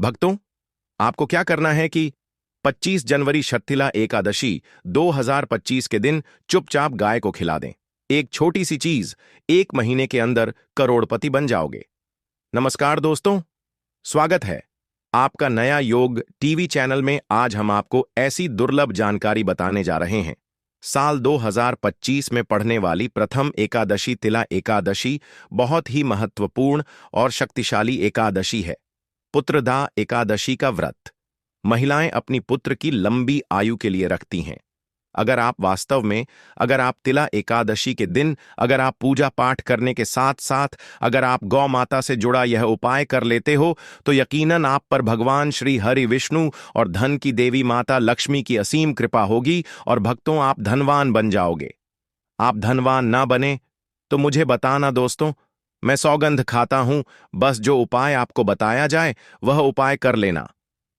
भक्तों, आपको क्या करना है कि 25 जनवरी शक्तिला एकादशी 2025 के दिन चुपचाप गाय को खिला दें। एक छोटी सी चीज, 1 महीने के अंदर करोड़पति बन जाओगे। नमस्कार दोस्तों, स्वागत है आपका नया योग टीवी चैनल में। आज हम आपको ऐसी दुर्लभ जानकारी बताने जा रहे हैं। साल 2025 में पढ़ने वाली प्रथम एकादशी तिला एकादशी बहुत ही महत्वपूर्ण और शक्तिशाली एकादशी है। पुत्रदा एकादशी का व्रत महिलाएं अपनी पुत्र की लंबी आयु के लिए रखती हैं। अगर आप तिला एकादशी के दिन अगर आप पूजा पाठ करने के साथ साथ अगर आप गौ माता से जुड़ा यह उपाय कर लेते हो तो यकीनन आप पर भगवान श्री हरि विष्णु और धन की देवी माता लक्ष्मी की असीम कृपा होगी और भक्तों, आप धनवान बन जाओगे। आप धनवान ना बने तो मुझे बताना दोस्तों, मैं सौगंध खाता हूं। बस जो उपाय आपको बताया जाए वह उपाय कर लेना।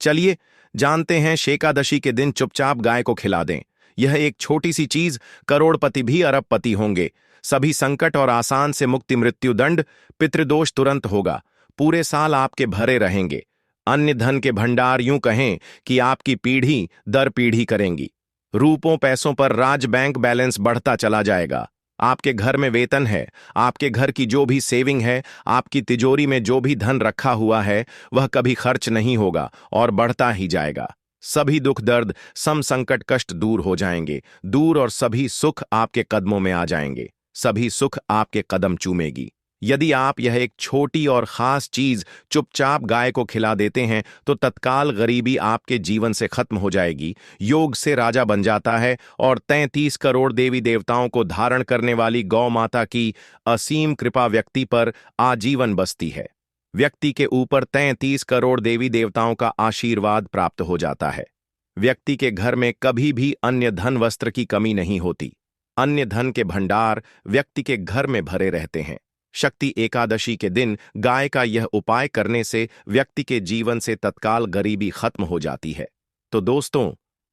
चलिए जानते हैं, शेकादशी के दिन चुपचाप गाय को खिला दें। यह एक छोटी सी चीज, करोड़पति भी अरबपति होंगे। सभी संकट और आसान से मुक्ति, मृत्यु दंड, पितृदोष तुरंत होगा। पूरे साल आपके भरे रहेंगे। अन्य धन के भंडार यूं कहें कि आपकी पीढ़ी दर पीढ़ी करेंगी। रूपों पैसों पर राज बैंक बैलेंस बढ़ता चला जाएगा। आपके घर में वेतन है, आपके घर की जो भी सेविंग है, आपकी तिजोरी में जो भी धन रखा हुआ है वह कभी खर्च नहीं होगा और बढ़ता ही जाएगा। सभी दुख दर्द सम संकट कष्ट दूर हो जाएंगे दूर, और सभी सुख आपके कदमों में आ जाएंगे। सभी सुख आपके कदम चूमेगी। यदि आप यह एक छोटी और खास चीज चुपचाप गाय को खिला देते हैं तो तत्काल गरीबी आपके जीवन से खत्म हो जाएगी। योग से राजा बन जाता है और 33 करोड़ देवी देवताओं को धारण करने वाली गौ माता की असीम कृपा व्यक्ति पर आजीवन बसती है। व्यक्ति के ऊपर 33 करोड़ देवी देवताओं का आशीर्वाद प्राप्त हो जाता है। व्यक्ति के घर में कभी भी अन्य धन वस्त्र की कमी नहीं होती। अन्य धन के भंडार व्यक्ति के घर में भरे रहते हैं। शक्ति एकादशी के दिन गाय का यह उपाय करने से व्यक्ति के जीवन से तत्काल गरीबी खत्म हो जाती है। तो दोस्तों,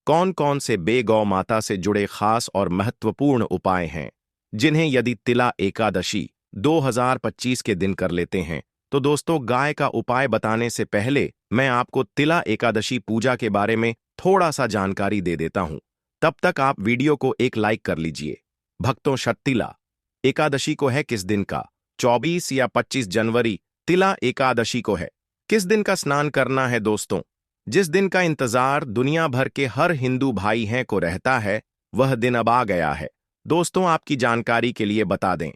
कौन कौन से गौ माता से जुड़े खास और महत्वपूर्ण उपाय हैं जिन्हें यदि तिला एकादशी 2025 के दिन कर लेते हैं तो दोस्तों, गाय का उपाय बताने से पहले मैं आपको तिला एकादशी पूजा के बारे में थोड़ा सा जानकारी दे देता हूं। तब तक आप वीडियो को एक लाइक कर लीजिए। भक्तों, शक्तिला एकादशी को है किस दिन का? 24 या 25 जनवरी तिला एकादशी को है। किस दिन का स्नान करना है दोस्तों? जिस दिन का इंतजार दुनिया भर के हर हिंदू भाई हैं को रहता है, वह दिन अब आ गया है। दोस्तों, आपकी जानकारी के लिए बता दें,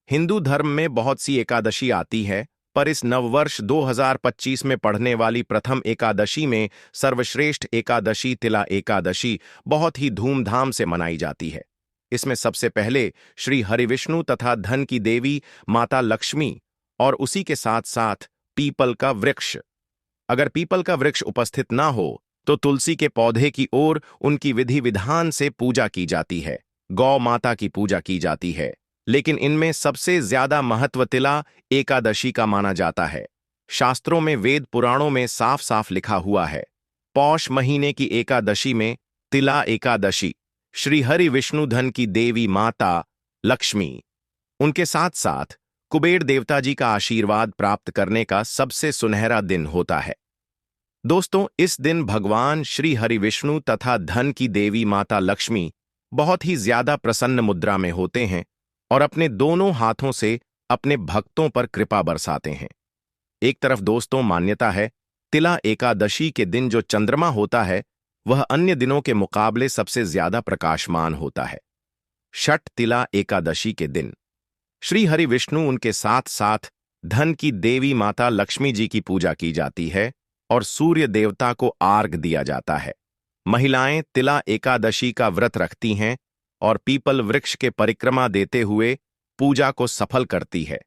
हिंदू धर्म में बहुत सी एकादशी आती है, पर इस नववर्ष 2025 में पढ़ने वाली प्रथम एकादशी में सर्वश्रेष्ठ एकादशी तिला एकादशी बहुत ही धूमधाम से मनाई जाती है। इसमें सबसे पहले श्री हरिविष्णु तथा धन की देवी माता लक्ष्मी और उसी के साथ साथ पीपल का वृक्ष। अगर पीपल का वृक्ष उपस्थित ना हो तो तुलसी के पौधे की ओर उनकी विधि विधान से पूजा की जाती है। गौ माता की पूजा की जाती है। लेकिन इनमें सबसे ज्यादा महत्व तिला एकादशी का माना जाता है। शास्त्रों में, वेद पुराणों में साफ साफ लिखा हुआ है, पौष महीने की एकादशी में तिला एकादशी श्री हरि विष्णु धन की देवी माता लक्ष्मी उनके साथ साथ कुबेर देवता जी का आशीर्वाद प्राप्त करने का सबसे सुनहरा दिन होता है। दोस्तों, इस दिन भगवान श्री हरि विष्णु तथा धन की देवी माता लक्ष्मी बहुत ही ज्यादा प्रसन्न मुद्रा में होते हैं और अपने दोनों हाथों से अपने भक्तों पर कृपा बरसाते हैं। एक तरफ दोस्तों, मान्यता है तिला एकादशी के दिन जो चंद्रमा होता है वह अन्य दिनों के मुकाबले सबसे ज्यादा प्रकाशमान होता है। छठ तिला एकादशी के दिन श्री हरि विष्णु उनके साथ साथ धन की देवी माता लक्ष्मी जी की पूजा की जाती है और सूर्य देवता को आर्घ्य दिया जाता है। महिलाएं तिला एकादशी का व्रत रखती हैं और पीपल वृक्ष के परिक्रमा देते हुए पूजा को सफल करती है।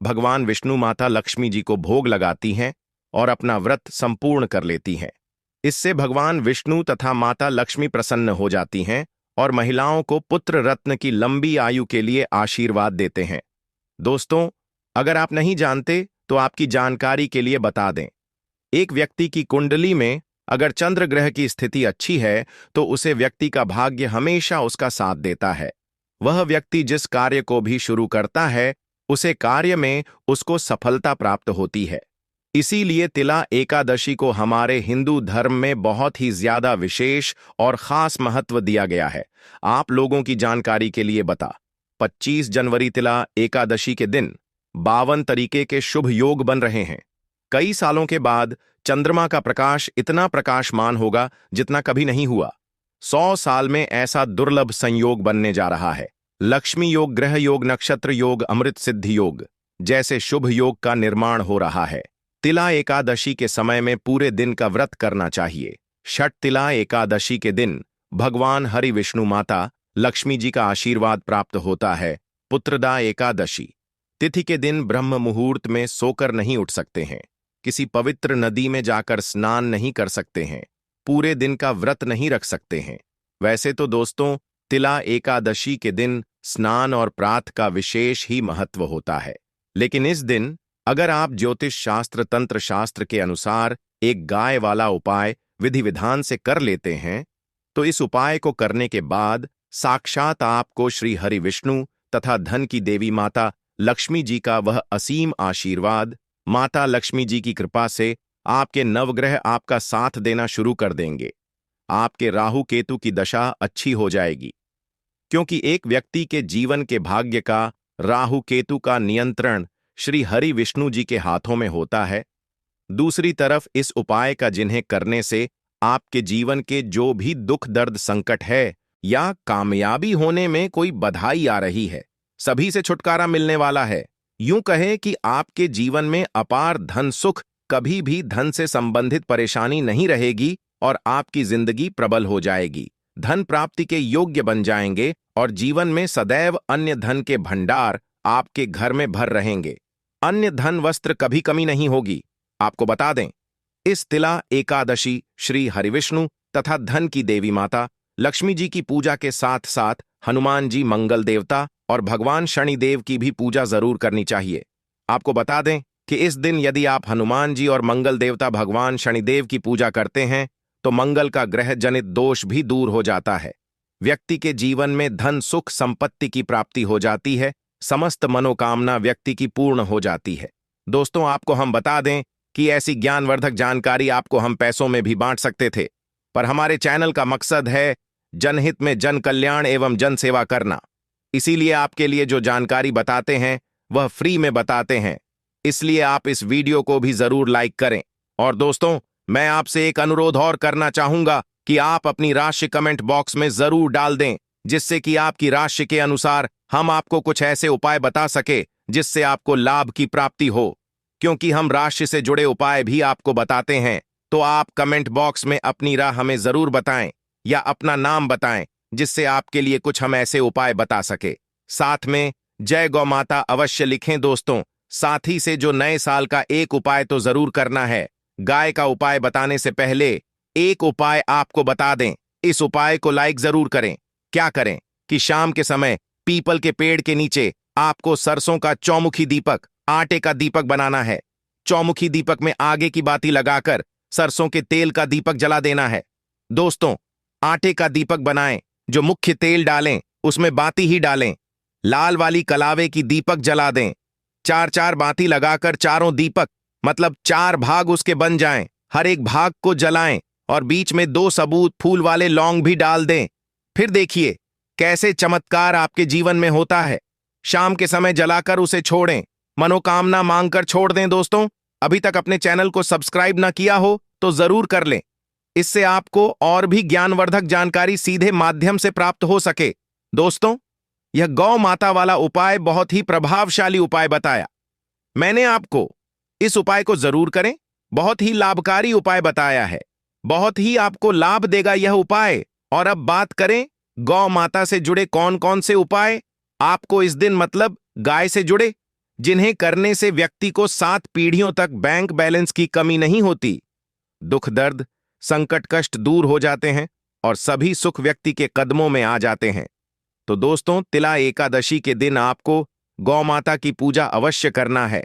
भगवान विष्णु माता लक्ष्मी जी को भोग लगाती हैं और अपना व्रत संपूर्ण कर लेती हैं। इससे भगवान विष्णु तथा माता लक्ष्मी प्रसन्न हो जाती हैं और महिलाओं को पुत्र रत्न की लंबी आयु के लिए आशीर्वाद देते हैं। दोस्तों, अगर आप नहीं जानते तो आपकी जानकारी के लिए बता दें, एक व्यक्ति की कुंडली में अगर चंद्र ग्रह की स्थिति अच्छी है तो उसे व्यक्ति का भाग्य हमेशा उसका साथ देता है। वह व्यक्ति जिस कार्य को भी शुरू करता है उसे कार्य में उसको सफलता प्राप्त होती है। इसीलिए तिला एकादशी को हमारे हिंदू धर्म में बहुत ही ज्यादा विशेष और खास महत्व दिया गया है। आप लोगों की जानकारी के लिए बता, 25 जनवरी तिला एकादशी के दिन 52 तरीके के शुभ योग बन रहे हैं। कई सालों के बाद चंद्रमा का प्रकाश इतना प्रकाशमान होगा जितना कभी नहीं हुआ। 100 साल में ऐसा दुर्लभ संयोग बनने जा रहा है। लक्ष्मी योग, ग्रह योग, नक्षत्र योग, अमृत सिद्धि योग जैसे शुभ योग का निर्माण हो रहा है। तिला एकादशी के समय में पूरे दिन का व्रत करना चाहिए। छठ तिला एकादशी के दिन भगवान हरि विष्णु माता लक्ष्मी जी का आशीर्वाद प्राप्त होता है। पुत्रदा एकादशी तिथि के दिन ब्रह्म मुहूर्त में सोकर नहीं उठ सकते हैं, किसी पवित्र नदी में जाकर स्नान नहीं कर सकते हैं, पूरे दिन का व्रत नहीं रख सकते हैं। वैसे तो दोस्तों, तिला एकादशी के दिन स्नान और प्रात का विशेष ही महत्व होता है, लेकिन इस दिन अगर आप ज्योतिष शास्त्र, तंत्र शास्त्र के अनुसार एक गाय वाला उपाय विधि विधान से कर लेते हैं, तो इस उपाय को करने के बाद साक्षात आपको श्री हरि विष्णु तथा धन की देवी माता लक्ष्मी जी का वह असीम आशीर्वाद, माता लक्ष्मी जी की कृपा से आपके नवग्रह आपका साथ देना शुरू कर देंगे। आपके राहु केतु की दशा अच्छी हो जाएगी, क्योंकि एक व्यक्ति के जीवन के भाग्य का राहु केतु का नियंत्रण श्री हरि विष्णु जी के हाथों में होता है। दूसरी तरफ इस उपाय का जिन्हें करने से आपके जीवन के जो भी दुख दर्द संकट है या कामयाबी होने में कोई बधाई आ रही है, सभी से छुटकारा मिलने वाला है। यूं कहे कि आपके जीवन में अपार धन सुख, कभी भी धन से संबंधित परेशानी नहीं रहेगी और आपकी जिंदगी प्रबल हो जाएगी। धन प्राप्ति के योग्य बन जाएंगे और जीवन में सदैव अन्य धन के भंडार आपके घर में भर रहेंगे। अन्य धन वस्त्र कभी कमी नहीं होगी। आपको बता दें, इस तिला एकादशी श्री हरिविष्णु तथा धन की देवी माता लक्ष्मी जी की पूजा के साथ साथ हनुमान जी, मंगल देवता और भगवान शनिदेव की भी पूजा जरूर करनी चाहिए। आपको बता दें कि इस दिन यदि आप हनुमान जी और मंगल देवता भगवान शनिदेव की पूजा करते हैं तो मंगल का ग्रह जनित दोष भी दूर हो जाता है। व्यक्ति के जीवन में धन सुख संपत्ति की प्राप्ति हो जाती है, समस्त मनोकामना व्यक्ति की पूर्ण हो जाती है। दोस्तों, आपको हम बता दें कि ऐसी ज्ञानवर्धक जानकारी आपको हम पैसों में भी बांट सकते थे, पर हमारे चैनल का मकसद है जनहित में जन कल्याण एवं जन सेवा करना। इसीलिए आपके लिए जो जानकारी बताते हैं वह फ्री में बताते हैं, इसलिए आप इस वीडियो को भी जरूर लाइक करें। और दोस्तों, मैं आपसे एक अनुरोध और करना चाहूंगा कि आप अपनी राशि कमेंट बॉक्स में जरूर डाल दें, जिससे कि आपकी राशि के अनुसार हम आपको कुछ ऐसे उपाय बता सके जिससे आपको लाभ की प्राप्ति हो। क्योंकि हम राशि से जुड़े उपाय भी आपको बताते हैं, तो आप कमेंट बॉक्स में अपनी राय हमें जरूर बताएं या अपना नाम बताएं, जिससे आपके लिए कुछ हम ऐसे उपाय बता सके। साथ में जय गौ माता अवश्य लिखें दोस्तों। साथ ही से जो नए साल का एक उपाय तो जरूर करना है। गाय का उपाय बताने से पहले एक उपाय आपको बता दें, इस उपाय को लाइक जरूर करें। क्या करें कि शाम के समय पीपल के पेड़ के नीचे आपको सरसों का चौमुखी दीपक, आटे का दीपक बनाना है। चौमुखी दीपक में आगे की बाती लगाकर सरसों के तेल का दीपक जला देना है। दोस्तों, आटे का दीपक बनाएं, जो मुख्य तेल डालें उसमें बाती ही डालें। लाल वाली कलावे की दीपक जला दें। 4-4 बाती लगाकर चारों दीपक मतलब 4 भाग उसके बन जाएं। हर एक भाग को जलाएं और बीच में 2 सबूत फूल वाले लौंग भी डाल दें। फिर देखिए कैसे चमत्कार आपके जीवन में होता है। शाम के समय जलाकर उसे छोड़ें, मनोकामना मांगकर छोड़ दें। दोस्तों, अभी तक अपने चैनल को सब्सक्राइब ना किया हो तो जरूर कर लें, इससे आपको और भी ज्ञानवर्धक जानकारी सीधे माध्यम से प्राप्त हो सके। दोस्तों, यह गौ माता वाला उपाय बहुत ही प्रभावशाली उपाय बताया मैंने आपको। इस उपाय को जरूर करें, बहुत ही लाभकारी उपाय बताया है, बहुत ही आपको लाभ देगा यह उपाय। और अब बात करें गौ माता से जुड़े कौन कौन से उपाय आपको इस दिन मतलब गाय से जुड़े, जिन्हें करने से व्यक्ति को 7 पीढ़ियों तक बैंक बैलेंस की कमी नहीं होती, दुख दर्द संकट कष्ट दूर हो जाते हैं और सभी सुख व्यक्ति के कदमों में आ जाते हैं। तो दोस्तों, तिला एकादशी के दिन आपको गौ माता की पूजा अवश्य करना है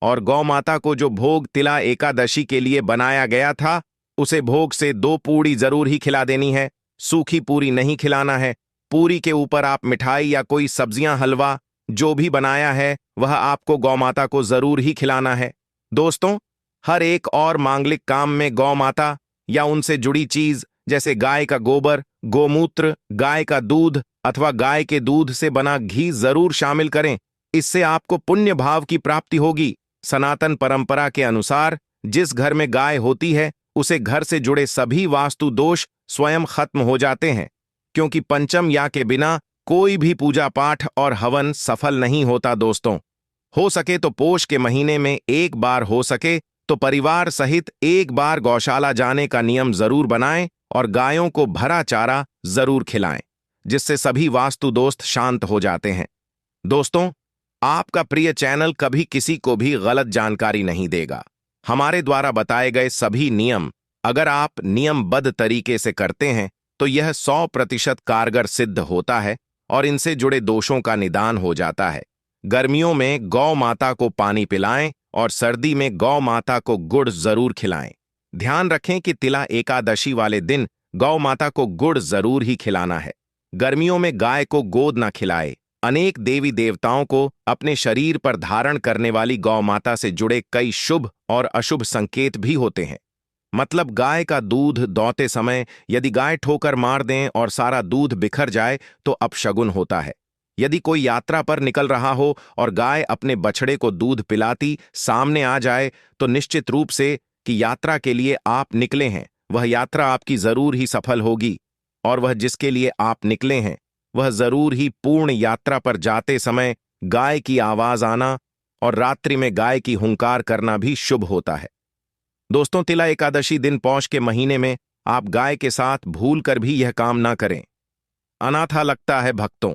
और गौ माता को जो भोग तिला एकादशी के लिए बनाया गया था, उसे भोग से 2 पूड़ी जरूर ही खिला देनी है। सूखी पूरी नहीं खिलाना है। पूरी के ऊपर आप मिठाई या कोई सब्जियां, हलवा जो भी बनाया है वह आपको गौ माता को जरूर ही खिलाना है। दोस्तों, हर एक और मांगलिक काम में गौ माता या उनसे जुड़ी चीज जैसे गाय का गोबर, गोमूत्र, गाय का दूध अथवा गाय के दूध से बना घी जरूर शामिल करें। इससे आपको पुण्य भाव की प्राप्ति होगी। सनातन परंपरा के अनुसार जिस घर में गाय होती है उसे घर से जुड़े सभी वास्तु दोष स्वयं खत्म हो जाते हैं, क्योंकि पंचम या के बिना कोई भी पूजा पाठ और हवन सफल नहीं होता। दोस्तों, हो सके तो पोष के महीने में एक बार, हो सके तो परिवार सहित एक बार गौशाला जाने का नियम जरूर बनाएं और गायों को भरा चारा जरूर खिलाएं, जिससे सभी वास्तु दोस्त शांत हो जाते हैं। दोस्तों, आपका प्रिय चैनल कभी किसी को भी गलत जानकारी नहीं देगा। हमारे द्वारा बताए गए सभी नियम अगर आप नियमबद्ध तरीके से करते हैं तो यह 100% कारगर सिद्ध होता है और इनसे जुड़े दोषों का निदान हो जाता है। गर्मियों में गौ माता को पानी पिलाएं और सर्दी में गौ माता को गुड़ जरूर खिलाएं। ध्यान रखें कि तिला एकादशी वाले दिन गौ माता को गुड़ जरूर ही खिलाना है। गर्मियों में गाय को गोद न खिलाए। अनेक देवी देवताओं को अपने शरीर पर धारण करने वाली गौ माता से जुड़े कई शुभ और अशुभ संकेत भी होते हैं। मतलब गाय का दूध दौते समय यदि गाय ठोकर मार दें और सारा दूध बिखर जाए तो अपशगुन होता है। यदि कोई यात्रा पर निकल रहा हो और गाय अपने बछड़े को दूध पिलाती सामने आ जाए तो निश्चित रूप से कि यात्रा के लिए आप निकले हैं वह यात्रा आपकी जरूर ही सफल होगी, और वह जिसके लिए आप निकले हैं वह जरूर ही पूर्ण यात्रा पर जाते समय गाय की आवाज आना और रात्रि में गाय की हुंकार करना भी शुभ होता है। दोस्तों, तिला एकादशी दिन पौष के महीने में आप गाय के साथ भूल कर भी यह काम ना करें। अनाथा लगता है भक्तों,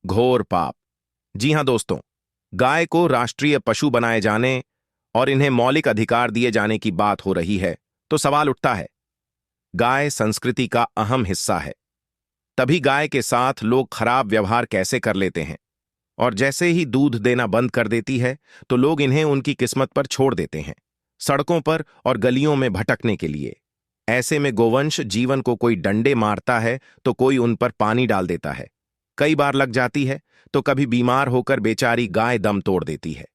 घोर पाप। जी हां दोस्तों, गाय को राष्ट्रीय पशु बनाए जाने और इन्हें मौलिक अधिकार दिए जाने की बात हो रही है तो सवाल उठता है, गाय संस्कृति का अहम हिस्सा है, तभी गाय के साथ लोग खराब व्यवहार कैसे कर लेते हैं, और जैसे ही दूध देना बंद कर देती है तो लोग इन्हें उनकी किस्मत पर छोड़ देते हैं, सड़कों पर और गलियों में भटकने के लिए। ऐसे में गोवंश जीवन को कोई डंडे मारता है तो कोई उन पर पानी डाल देता है, कई बार लग जाती है तो कभी बीमार होकर बेचारी गाय दम तोड़ देती है।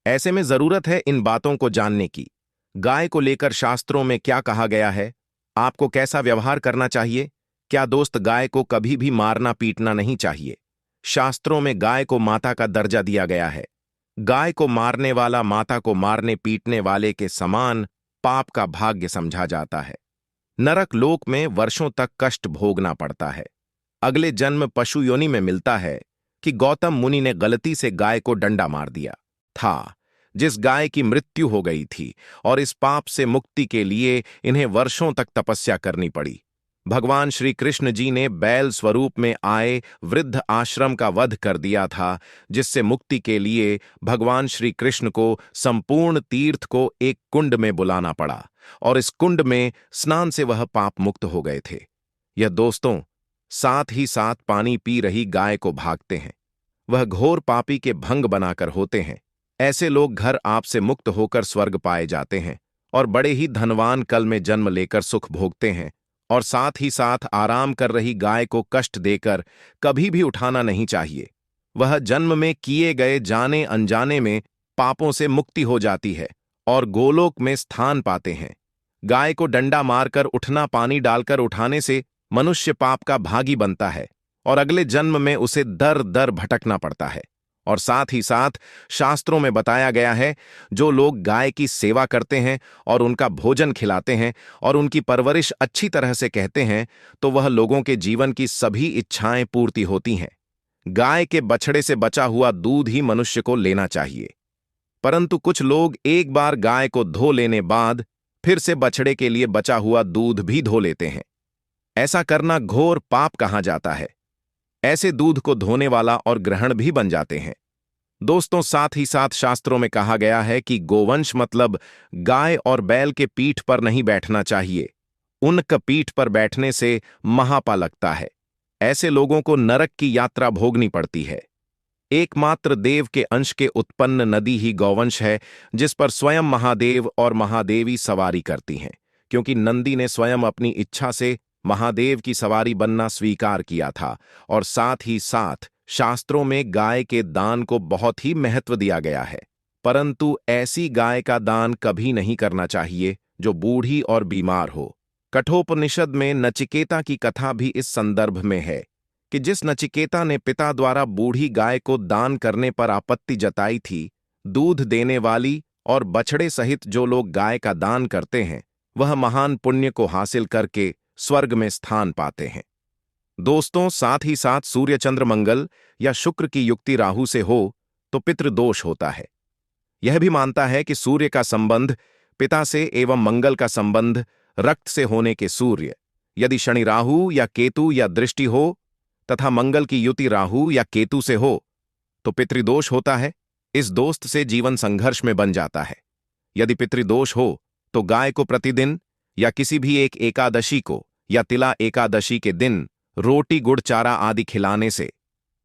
ऐसे में जरूरत है इन बातों को जानने की। गाय को लेकर शास्त्रों में क्या कहा गया है, आपको कैसा व्यवहार करना चाहिए। क्या दोस्त, गाय को कभी भी मारना पीटना नहीं चाहिए। शास्त्रों में गाय को माता का दर्जा दिया गया है। गाय को मारने वाला माता को मारने पीटने वाले के समान पाप का भाग्य समझा जाता है। नरक लोक में वर्षों तक कष्ट भोगना पड़ता है। अगले जन्म पशु योनि में मिलता है कि गौतम मुनि ने गलती से गाय को डंडा मार दिया था, जिस गाय की मृत्यु हो गई थी, और इस पाप से मुक्ति के लिए इन्हें वर्षों तक तपस्या करनी पड़ी। भगवान श्री कृष्ण जी ने बैल स्वरूप में आए वृद्ध आश्रम का वध कर दिया था, जिससे मुक्ति के लिए भगवान श्री कृष्ण को संपूर्ण तीर्थ को एक कुंड में बुलाना पड़ा, और इस कुंड में स्नान से वह पाप मुक्त हो गए थे। यह दोस्तों, साथ ही साथ पानी पी रही गाय को भागते हैं, वह घोर पापी के भंग बनाकर होते हैं। ऐसे लोग घर आपसे मुक्त होकर स्वर्ग पाए जाते हैं और बड़े ही धनवान कल में जन्म लेकर सुख भोगते हैं। और साथ ही साथ आराम कर रही गाय को कष्ट देकर कभी भी उठाना नहीं चाहिए। वह जन्म में किए गए जाने अनजाने में पापों से मुक्ति हो जाती है और गोलोक में स्थान पाते हैं। गाय को डंडा मारकर उठना, पानी डालकर उठाने से मनुष्य पाप का भागी बनता है और अगले जन्म में उसे दर दर भटकना पड़ता है। और साथ ही साथ शास्त्रों में बताया गया है, जो लोग गाय की सेवा करते हैं और उनका भोजन खिलाते हैं और उनकी परवरिश अच्छी तरह से कहते हैं तो वह लोगों के जीवन की सभी इच्छाएं पूर्ति होती हैं। गाय के बछड़े से बचा हुआ दूध ही मनुष्य को लेना चाहिए, परंतु कुछ लोग एक बार गाय को धो लेने बाद फिर से बछड़े के लिए बचा हुआ दूध भी धो लेते हैं। ऐसा करना घोर पाप कहा जाता है। ऐसे दूध को धोने वाला और ग्रहण भी बन जाते हैं। दोस्तों, साथ ही साथ शास्त्रों में कहा गया है कि गोवंश मतलब गाय और बैल के पीठ पर नहीं बैठना चाहिए। उनका पीठ पर बैठने से महापा लगता है। ऐसे लोगों को नरक की यात्रा भोगनी पड़ती है। एकमात्र देव के अंश के उत्पन्न नदी ही गौवंश है, जिस पर स्वयं महादेव और महादेवी सवारी करती हैं, क्योंकि नंदी ने स्वयं अपनी इच्छा से महादेव की सवारी बनना स्वीकार किया था। और साथ ही साथ शास्त्रों में गाय के दान को बहुत ही महत्व दिया गया है। परंतु ऐसी गाय का दान कभी नहीं करना चाहिए जो बूढ़ी और बीमार हो। कठोपनिषद में नचिकेता की कथा भी इस संदर्भ में है कि जिस नचिकेता ने पिता द्वारा बूढ़ी गाय को दान करने पर आपत्ति जताई थी, दूध देने वाली और बछड़े सहित जो लोग गाय का दान करते हैं वह महान पुण्य को हासिल करके स्वर्ग में स्थान पाते हैं। दोस्तों, साथ ही साथ सूर्य चंद्र मंगल या शुक्र की युक्ति राहु से हो तो पितृदोष होता है। यह भी मानता है कि सूर्य का संबंध पिता से एवं मंगल का संबंध रक्त से होने के सूर्य, यदि शनि राहु या केतु या दृष्टि हो तथा मंगल की युति राहु या केतु से हो तो पितृदोष होता है। इस दोस्त से जीवन संघर्ष में बन जाता है। यदि पितृदोष हो तो गाय को प्रतिदिन या किसी भी एक एकादशी को या तिला एकादशी के दिन रोटी गुड़ चारा आदि खिलाने से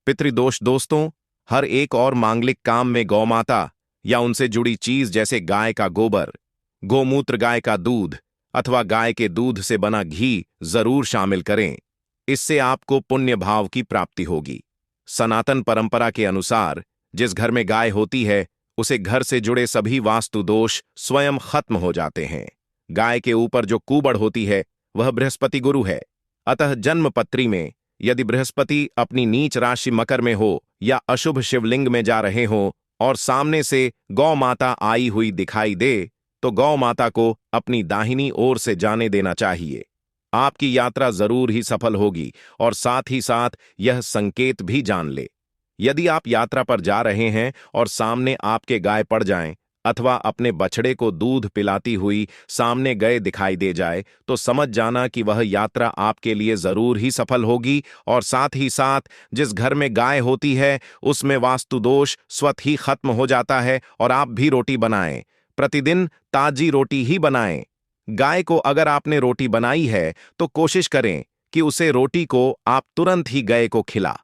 पितृदोष। दोस्तों, हर एक और मांगलिक काम में गौमाता या उनसे जुड़ी चीज जैसे गाय का गोबर, गोमूत्र, गाय का दूध अथवा गाय के दूध से बना घी जरूर शामिल करें। इससे आपको पुण्य भाव की प्राप्ति होगी। सनातन परंपरा के अनुसार जिस घर में गाय होती है उसे घर से जुड़े सभी वास्तु दोष स्वयं खत्म हो जाते हैं। गाय के ऊपर जो कुबड़ होती है वह बृहस्पति गुरु है। अतः जन्मपत्री में यदि बृहस्पति अपनी नीच राशि मकर में हो या अशुभ शिवलिंग में जा रहे हो और सामने से गौ माता आई हुई दिखाई दे तो गौ माता को अपनी दाहिनी ओर से जाने देना चाहिए। आपकी यात्रा जरूर ही सफल होगी और साथ ही साथ यह संकेत भी जान ले। यदि आप यात्रा पर जा रहे हैं और सामने आपके गाय पड़ जाएं अथवा अपने बछड़े को दूध पिलाती हुई सामने गए दिखाई दे जाए तो समझ जाना कि वह यात्रा आपके लिए जरूर ही सफल होगी। और साथ ही साथ जिस घर में गाय होती है उसमें वास्तु दोष स्वतः ही खत्म हो जाता है। और आप भी रोटी बनाएं, प्रतिदिन ताजी रोटी ही बनाएं। गाय को अगर आपने रोटी बनाई है तो कोशिश करें कि उसे रोटी को आप तुरंत ही गाय को खिला।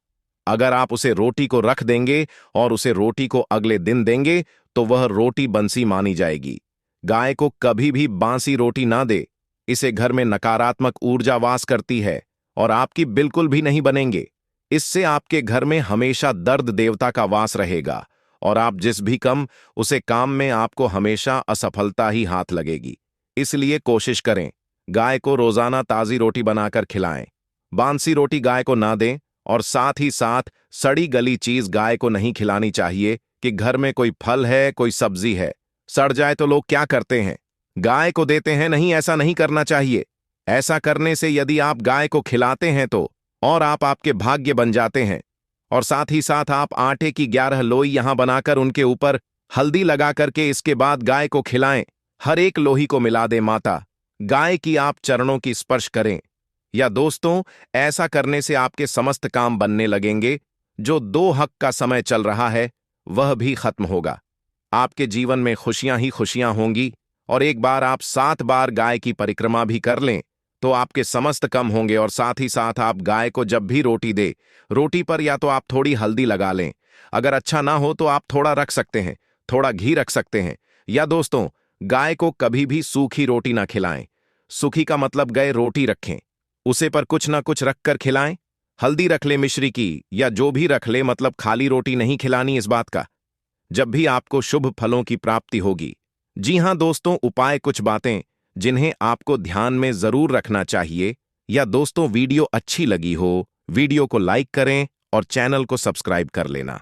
अगर आप उसे रोटी को रख देंगे और उसे रोटी को अगले दिन देंगे तो वह रोटी बंसी मानी जाएगी। गाय को कभी भी बासी रोटी ना दे, इसे घर में नकारात्मक ऊर्जा वास करती है और आपकी बिल्कुल भी नहीं बनेंगे। इससे आपके घर में हमेशा दर्द देवता का वास रहेगा और आप जिस भी उसे काम में आपको हमेशा असफलता ही हाथ लगेगी। इसलिए कोशिश करें गाय को रोजाना ताजी रोटी बनाकर खिलाएं। बासी रोटी गाय को ना दें और साथ ही साथ सड़ी गली चीज गाय को नहीं खिलानी चाहिए कि घर में कोई फल है, कोई सब्जी है, सड़ जाए तो लोग क्या करते हैं, गाय को देते हैं। नहीं, ऐसा नहीं करना चाहिए। ऐसा करने से यदि आप गाय को खिलाते हैं तो और आपके भाग्य बन जाते हैं। और साथ ही साथ आप आटे की 11 लोई यहां बनाकर उनके ऊपर हल्दी लगा करके इसके बाद गाय को खिलाएं। हर एक लोही को मिला दे माता, गाय की आप चरणों की स्पर्श करें। या दोस्तों, ऐसा करने से आपके समस्त काम बनने लगेंगे। जो 2 हक का समय चल रहा है वह भी खत्म होगा। आपके जीवन में खुशियां ही खुशियां होंगी। और एक बार आप 7 बार गाय की परिक्रमा भी कर लें तो आपके समस्त कम होंगे। और साथ ही साथ आप गाय को जब भी रोटी दे, रोटी पर या तो आप थोड़ी हल्दी लगा लें, अगर अच्छा ना हो तो आप थोड़ा रख सकते हैं, थोड़ा घी रख सकते हैं। या दोस्तों, गाय को कभी भी सूखी रोटी ना खिलाएं। सूखी का मतलब गए रोटी रखें, उसे पर कुछ ना कुछ रखकर खिलाएं। हल्दी रख ले मिश्री की या जो भी रख ले, मतलब खाली रोटी नहीं खिलानी। इस बात का जब भी आपको शुभ फलों की प्राप्ति होगी। जी हां दोस्तों, उपाय कुछ बातें जिन्हें आपको ध्यान में जरूर रखना चाहिए। या दोस्तों, वीडियो अच्छी लगी हो, वीडियो को लाइक करें और चैनल को सब्सक्राइब कर लेना।